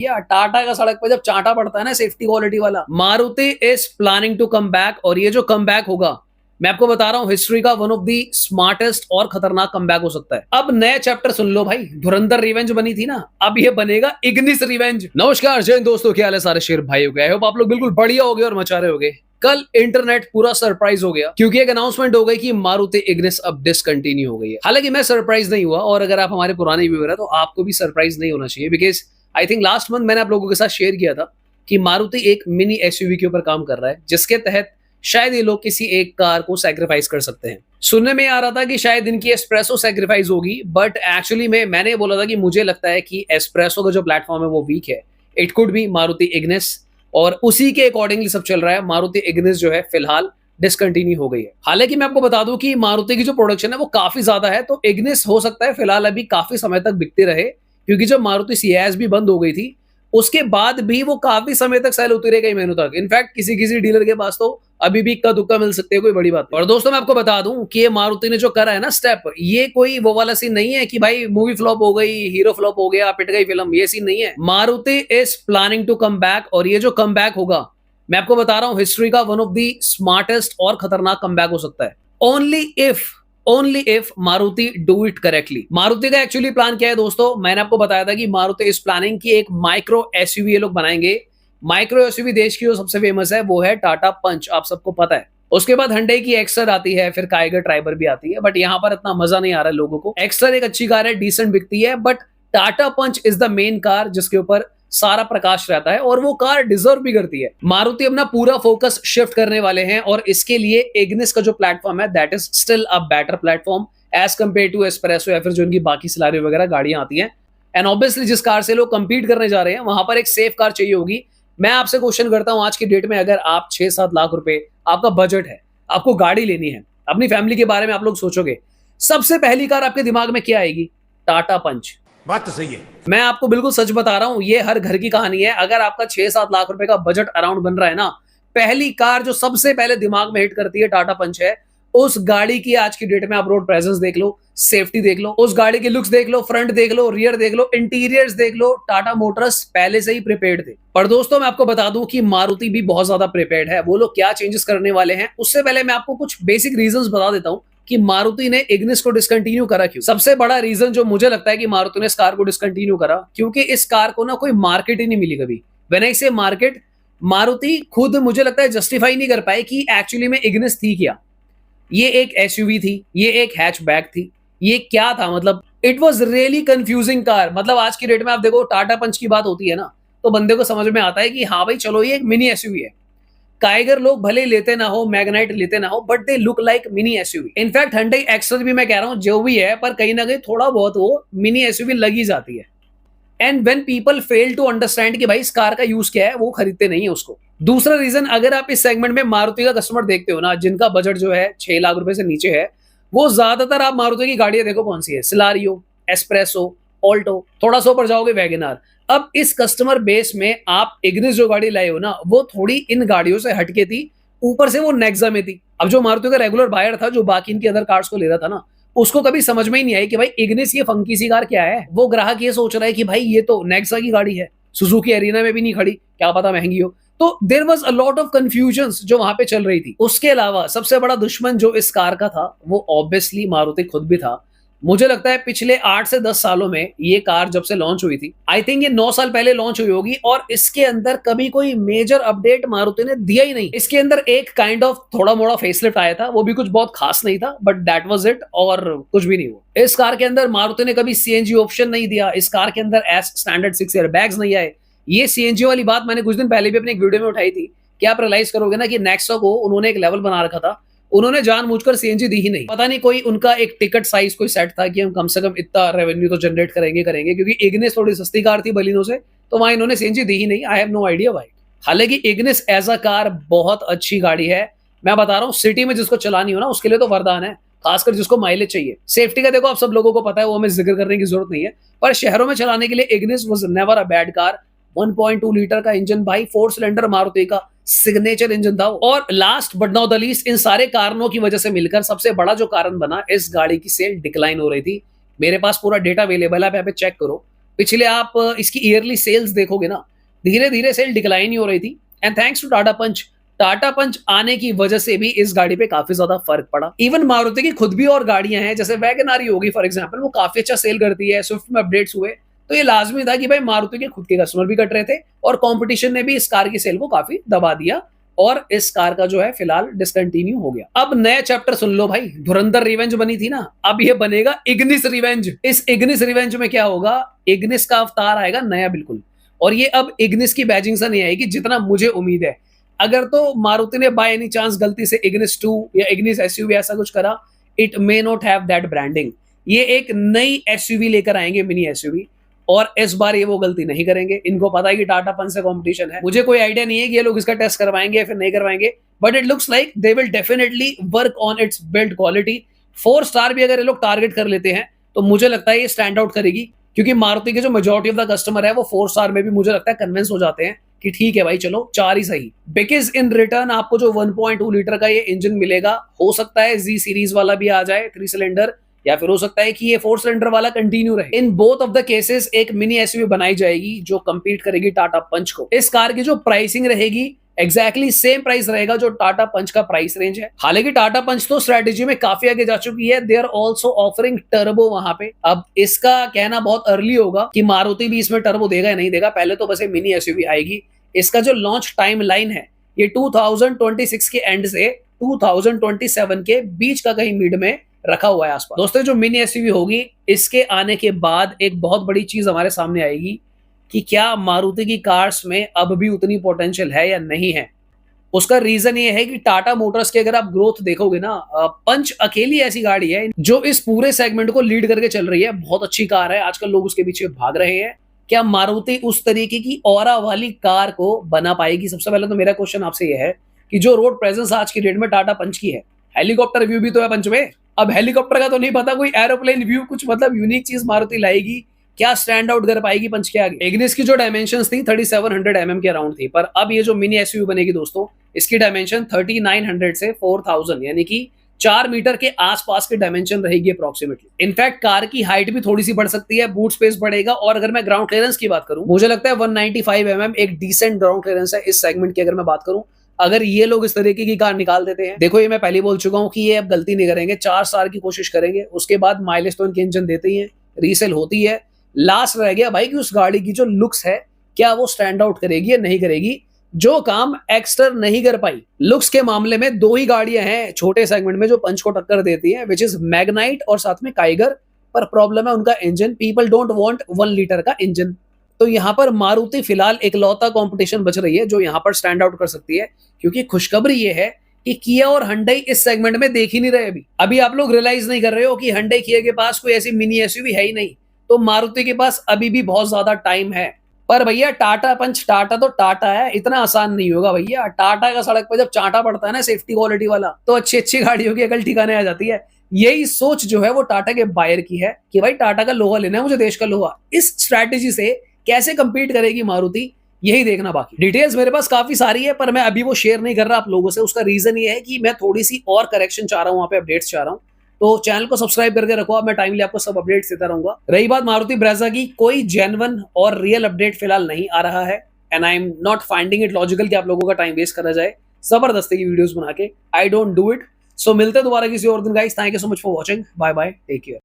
या टाटा का सड़क पे जब चांटा पड़ता है ना सेफ्टी क्वालिटी वाला, Maruti is planning to come back. और ये जो कम बैक होगा, मैं आपको बता रहा हूं, हिस्ट्री का वन ऑफ दी स्मार्टेस्ट और खतरनाक कमबैक हो सकता है। अब नए चैप्टर सुन लो भाई, धुरंधर रिवेंज बनी थी ना, अब ये बनेगा इग्निस रिवेंज। नमस्कार जय हिंद दोस्तों, क्या हाल है सारे शेर भाइयों के? आई होप आप लोग बिल्कुल बढ़िया हो गए और मचा रहे होगे। कल इंटरनेट पूरा सरप्राइज हो गया क्योंकि एक अनाउंसमेंट हो गई कि मारुति इग्निस अब डिसकंटिन्यू हो गई है। हालांकि मैं सरप्राइज नहीं हुआ, और अगर आप हमारे पुराने व्यूअर है तो आपको भी सरप्राइज नहीं होना चाहिए, because I think last month मैंने आप लोगों के साथ शेयर किया था कि मारुति एक मिनी एसयूवी के ऊपर काम कर रहा है, जिसके तहत शायद ये लोग किसी एक कार को सैक्रिफाइस कर सकते हैं। सुनने में आ रहा था कि शायद इनकी एस्प्रेसो सैक्रिफाइस होगी, बट एक्चुअली मैंने बोला था कि मुझे लगता है कि एस्प्रेसो का जो प्लेटफॉर्म है वो वीक है। It could be Maruti Ignis, और उसी के अकॉर्डिंगली सब चल रहा है। मारुति इग्निस जो है फिलहाल डिसकंटिन्यू हो गई है। हालांकि मैं आपको बता दूं कि मारुति की जो प्रोडक्शन है वो काफी ज्यादा है, तो इग्निस हो सकता है फिलहाल अभी काफी समय तक बिकती रहे, क्योंकि जब मारुति सीएस भी बंद हो गई थी उसके बाद भी वो काफी समय तक सेल होती रही, कई महीनों तक। इनफैक्ट किसी किसी डीलर के पास तो अभी भी इक्का दुक्का मिल सकते हैं, कोई बड़ी बात नहीं। और दोस्तों मैं आपको बता दूं कि ये मारुति ने जो करा है ना स्टेप, ये कोई वो वाला सीन नहीं है कि भाई मूवी फ्लॉप हो गई, हीरो फ्लॉप हो गया, पिट गई फिल्म, ये सीन नहीं है। Maruti is planning to come back, और ये जो कम बैक होगा, मैं आपको बता रहा हूं, हिस्ट्री का वन ऑफ दी स्मार्टेस्ट और खतरनाक कम बैक हो सकता है। Only if Maruti do it correctly. Maruti का एक्चुअली प्लान क्या है दोस्तों, मैंने आपको बताया था कि मारुति इस प्लानिंग की एक माइक्रो एसयूवी ये लोग बनाएंगे। माइक्रो एसयूवी देश की जो सबसे फेमस है वो है टाटा पंच, आप सबको पता है। उसके बाद hyundai की एक्सटर आती है, फिर काइगर ट्राइबर भी आती है, बट यहाँ पर इतना मजा नहीं आ रहा है लोगों को। एक्सटर एक अच्छी कार है, डिसेंट बिकती है, but Tata Punch is the main car जिसके ऊपर सारा प्रकाश रहता है, और वो कार डिजर्व भी करती है। मारुति अपना पूरा फोकस शिफ्ट करने वाले हैं, और इसके लिए इग्निस का जो प्लेटफॉर्म है that is still a better platform as compare to Espresso या फिर जो उनकी बाकी सिलारियो वगैरह गाड़ियां आती हैं। एंड ऑब्वियसली जिस कार से लोग कंपीट करने जा रहे हैं वहां पर एक सेफ कार चाहिए होगी। मैं आपसे क्वेश्चन करता हूं आज की डेट में, अगर आप 6-7 लाख रुपए आपका बजट है, आपको गाड़ी लेनी है, अपनी फैमिली के बारे में आप लोग सोचोगे, सबसे पहली कार आपके दिमाग में क्या आएगी? टाटा पंच। बात तो सही है। मैं आपको बिल्कुल सच बता रहा हूं, ये हर घर की कहानी है। अगर आपका 6-7 लाख रुपए का बजट अराउंड बन रहा है ना, पहली कार जो सबसे पहले दिमाग में हिट करती है टाटा पंच है। उस गाड़ी की आज की डेट में आप रोड प्रेजेंस देख लो, सेफ्टी देख लो, उस गाड़ी के लुक्स देख लो, फ्रंट देख लो, रियर देख लो, इंटीरियर्स देख लो, टाटा मोटर्स पहले से ही प्रिपेयर्ड थे। पर दोस्तों मैं आपको बता दूं कि मारुति भी बहुत ज्यादा प्रिपेयर्ड है। वो लोग क्या चेंजेस करने वाले हैं, उससे पहले मैं आपको कुछ बेसिक रीजंस बता देता हूं कि मारुति ने इग्निस को डिसकंटिन्यू करा क्यों। सबसे बड़ा रीजन जो मुझे लगता है कि मारुति ने इस कार को डिसकंटिन्यू करा, क्योंकि इस कार को ना कोई मार्केट ही नहीं मिली कभी। व्हेन आई से मार्केट, मारुति खुद मुझे लगता है जस्टिफाई नहीं कर पाए कि एक्चुअली में इग्निस थी क्या। ये एक एसयूवी थी, ये एक हैचबैक थी, ये क्या था? मतलब it was really confusing car. मतलब आज की डेट में आप देखो, टाटा पंच की बात होती है ना, तो बंदे को समझ में आता है कि हाँ भाई चलो ये एक मिनी एसयूवी है। काइगर लोग भले लेते ना हो, मैग्नाइट लेते ना हो, but they look like mini SUV. In fact hyundai Exter भी मैं कह रहा हूं जो भी है, पर कहीं ना कहीं थोड़ा बहुत वो मिनी एसयूवी लगी जाती है। And when people fail to understand कि भाई इस कार का यूज क्या है, वो खरीदते नहीं है उसको। दूसरा रीजन, अगर आप इस सेगमेंट में मारुति का कस्टमर देखते हो ना, जिनका बजट जो है 6 लाख रुपए से नीचे है, वो ज्यादातर आप मारुति की गाड़ियां देखो कौन सी है, सिलारियो, एस्प्रेसो, ऑल्टो, थोड़ा सा ऊपर जाओगे वैगनआर। अब इस कस्टमर बेस में आप इग्निस जो गाड़ी लाए हो ना, वो थोड़ी इन गाड़ियों से हटके थी, ऊपर से वो नेक्सा में थी। अब जो मारुति का रेगुलर बायर था, जो बाकी इनकी अदर कार्स को ले रहा था ना, उसको कभी समझ में ही नहीं आई कि भाई इग्निस ये फंकी सी कार क्या है। वो ग्राहक ये सोच रहा है कि भाई ये तो नेक्सा की गाड़ी है, सुजुकी एरिना में भी नहीं खड़ी, क्या पता महंगी हो। तो there was a lot of confusions जो वहां पे चल रही थी। उसके अलावा सबसे बड़ा दुश्मन जो इस कार का था, वो ऑब्वियसली मारुति खुद भी था। मुझे लगता है पिछले 8 से 10 सालों में ये कार जब से लॉन्च हुई थी, आई थिंक ये 9 साल पहले लॉन्च हुई होगी, और इसके अंदर कभी कोई मेजर अपडेट मारुति ने दिया ही नहीं। इसके अंदर एक काइंड ऑफ थोड़ा मोड़ा फेसलिफ्ट आया था, वो भी कुछ बहुत खास नहीं था, बट दैट वाज इट, और कुछ भी नहीं हुआ। इस कार के अंदर मारुति ने कभी सीएनजी ऑप्शन नहीं दिया। इस कार के अंदर एस स्टैंडर्ड 6 एयरबैग्स नहीं आए। ये सीएनजी वाली बात मैंने कुछ दिन पहले भी अपने एक वीडियो में उठाई थी कि आप रियलाइज करोगे ना कि नेक्सा को उन्होंने एक लेवल बना रखा था, उन्होंने जानबूझकर सीएनजी दी ही नहीं। पता नहीं कोई उनका एक टिकट साइज कोई सेट था कि हम कम से कम इतना रेवेन्यू तो जनरेट करेंगे, क्योंकि इग्निस थोड़ी सस्ती कार थी बलिनो से, तो वहां इन्होंने सीएनजी दी ही नहीं। आई हैव नो आइडिया भाई। हालांकि इग्निस एज अ कार बहुत अच्छी गाड़ी है। मैं बता रहा हूँ, सिटी में जिसको चलानी हो ना उसके लिए तो वरदान है, खासकर जिसको माइलेज चाहिए। सेफ्टी का देखो आप सब लोगों को पता है, वो हमें जिक्र करने की जरूरत नहीं है, पर शहरों में चलाने के लिए Ignis was never a bad car. 1.2 litre का इंजन भाई, 4 सिलेंडर मारुति का सिग्नेचर इंजन था। और last but not the least, इन सारे कारणों की वजह से मिलकर सबसे बड़ा जो कारण बना, इस गाड़ी की सेल डिक्लाइन हो रही थी। मेरे पास पूरा डेटा अवेलेबल है, आप यहाँ पे चेक करो। पिछले आप इसकी ईयरली सेल्स देखोगे ना, धीरे धीरे सेल डिक्लाइन ही हो रही थी। एंड थैंक्स टू टाटा पंच आने की वजह से भी इस गाड़ी पे काफी ज्यादा फर्क पड़ा। इवन मारुति की खुद भी और गाड़ियां हैं, जैसे वैगन आर होगी फॉर एग्जांपल, वो काफी अच्छा सेल करती है, स्विफ्ट में अपडेट्स हुए, तो ये लाजमी था कि भाई मारुति के खुद के कस्टमर भी कट रहे थे और कंपटीशन ने भी इस कार की सेल को काफी दबा दिया और इस कार का जो है फिलहाल डिसकंटिन्यू हो गया। अब नया चैप्टर सुन लो भाई, धुरंधर रिवेंज बनी थी ना, अब ये बनेगा इग्निस रिवेंज। इस इग्निस रिवेंज में क्या होगा, इग्निस का अवतार आएगा नया बिल्कुल, और ये अब इग्निस की बैजिंग से नहीं आएगी जितना मुझे उम्मीद है। अगर तो मारुति ने बाय एनी चांस गलती से इग्निस 2 या इग्निस एसयूवी ऐसा कुछ करा, it may not have that branding. ये एक नई एसयूवी लेकर आएंगे, मिनी एसयूवी, और इस बार ये वो गलती नहीं करेंगे। इनको पता है कि टाटा पंच से कंपटीशन है। मुझे कोई आइडिया नहीं है कि ये लोग इसका टेस्ट करवाएंगे या फिर नहीं करवाएंगे, but it looks like they will definitely work on it's build quality. 4 star भी अगर ये लोग टारगेट कर लेते हैं तो मुझे लगता है ये स्टैंड आउट करेगी, क्योंकि मारुति के जो मेजॉरिटी ऑफ द कस्टमर है वो 4 स्टार में भी मुझे लगता है कन्विंस हो जाते हैं कि ठीक है भाई चलो 4 ही सही। बिकॉज इन रिटर्न आपको जो 1.2 लीटर का ये इंजन मिलेगा, हो सकता है जी सीरीज वाला भी आ जाए 3 सिलेंडर, या फिर हो सकता है कि ये 4 सिलेंडर वाला कंटिन्यू रहे। In both of the cases एक मिनी एसयूवी बनाई जाएगी जो कंपीट करेगी टाटा पंच को। इस कार की जो प्राइसिंग रहेगी एग्जैक्टली सेम प्राइस रहेगा जो टाटा पंच का प्राइस रेंज है। हालांकि टाटा पंच तो स्ट्रेटेजी में काफी आगे जा चुकी है, they are also offering turbo वहां पे। अब इसका कहना बहुत अर्ली होगा कि मारुति भी इसमें टर्बो देगा या नहीं देगा, पहले तो बस मिनी एसयूवी आएगी। इसका जो लॉन्च टाइम लाइन है ये 2026 के एंड से 2027 के बीच का कहीं मिड में रखा हुआ है आसपास। दोस्तों जो मिनी एसयूवी होगी, इसके आने के बाद एक बहुत बड़ी चीज हमारे सामने आएगी कि क्या मारुति की कार्स में अब भी उतनी पोटेंशियल है या नहीं है। उसका रीजन ये है कि टाटा मोटर्स की अगर आप ग्रोथ देखोगे ना, पंच अकेली ऐसी गाड़ी है जो इस पूरे सेगमेंट को लीड करके चल रही है। बहुत अच्छी कार है, आजकल लोग उसके पीछे भाग रहे हैं। क्या मारुति उस तरीके की ऑरा वाली कार को बना पाएगी? सबसे पहले तो मेरा क्वेश्चन आपसे यह है कि जो रोड प्रेजेंस आज की डेट में टाटा पंच की है, हेलीकॉप्टर व्यू भी तो है पंच में। अब हेलीकॉप्टर का तो नहीं पता, कोई एरोप्लेन व्यू कुछ मतलब यूनिक चीज मारुति लाएगी, क्या स्टैंड आउट कर पाएगी पंच के आगे। इग्निस की जो डायमेंशंस थी 3700 mm के अराउंड थी, पर अब ये जो मिनी एसयूवी बनेगी दोस्तों, इसकी डायमेंशन 3900 से 4000 यानी कि 4 मीटर के आसपास की डायमेंशन रहेगी अप्रोक्सीमेटली। इनफैक्ट कार की हाइट भी थोड़ी सी बढ़ सकती है, बूट स्पेस बढ़ेगा, और अगर मैं ग्राउंड क्लियरेंस की बात करूं, मुझे लगता है 195 mm एक डिसेंट ग्राउंड क्लियरेंस है इस सेगमेंट की। अगर मैं बात करूं, अगर ये लोग इस तरीके की कार निकाल देते हैं, देखो ये मैं पहले बोल चुका हूं कि ये अब गलती नहीं करेंगे, 4 स्टार की कोशिश करेंगे, उसके बाद माइलेज तो इनके इंजन देते ही है, रीसेल होती है। लास्ट रह गया भाई कि उस गाड़ी की जो लुक्स है क्या वो स्टैंड आउट करेगी या नहीं करेगी, जो काम एक्स्टर नहीं कर पाई। लुक्स के मामले में 2 ही गाड़ियां हैं छोटे सेगमेंट में जो पंच को टक्कर देती है, विच इज मैग्नाइट और साथ में काइगर, पर प्रॉब्लम है उनका engine. People don't want 1 litre का इंजन। तो यहाँ पर मारुति फिलहाल इकलौता कंपटीशन बच रही है जो यहाँ पर स्टैंड आउट कर सकती है, क्योंकि खुशखबरी ये है कि किया और Hyundai इस सेगमेंट में देख ही नहीं रहे। अभी आप लोग रियलाइज नहीं कर रहे हो कि Hyundai किया के पास कोई ऐसी मिनी एसयूवी है ही नहीं, तो मारुति के पास अभी भी बहुत ज्यादा टाइम है। पर भैया टाटा पंच, टाटा तो टाटा है, इतना आसान नहीं होगा भैया। टाटा का सड़क पर जब चांटा पड़ता है ना सेफ्टी क्वालिटी वाला, तो अच्छी अच्छी गाड़ियों की अकल ठिकाने आ जाती है। यही सोच जो है वो टाटा के बायर की है कि भाई टाटा का लोहा लेना है मुझे, देश का लोहा। इस स्ट्रैटेजी से कैसे कंपीट करेगी मारुति, यही देखना बाकी। डिटेल्स मेरे पास काफी सारी है, पर मैं अभी वो शेयर नहीं कर रहा आप लोगों से। उसका रीजन ये है कि मैं थोड़ी सी और करेक्शन चाह रहा हूँ, वहां पे अपडेट्स चाह रहा हूँ। तो चैनल को सब्सक्राइब करके रखो, अब मैं टाइमली आपको सब अपडेट्स देता रहूंगा। रही बात मारुति ब्रेजा की, कोई जेन्युइन और रियल अपडेट फिलहाल नहीं आ रहा है, and I am not finding it logical कि आप लोगों का टाइम वेस्ट करा जाए जबरदस्ती की वीडियोस बना के। I don't do it. So मिलते हैं दोबारा किसी और दिन guys. Thank you so much for watching. Bye bye, take care.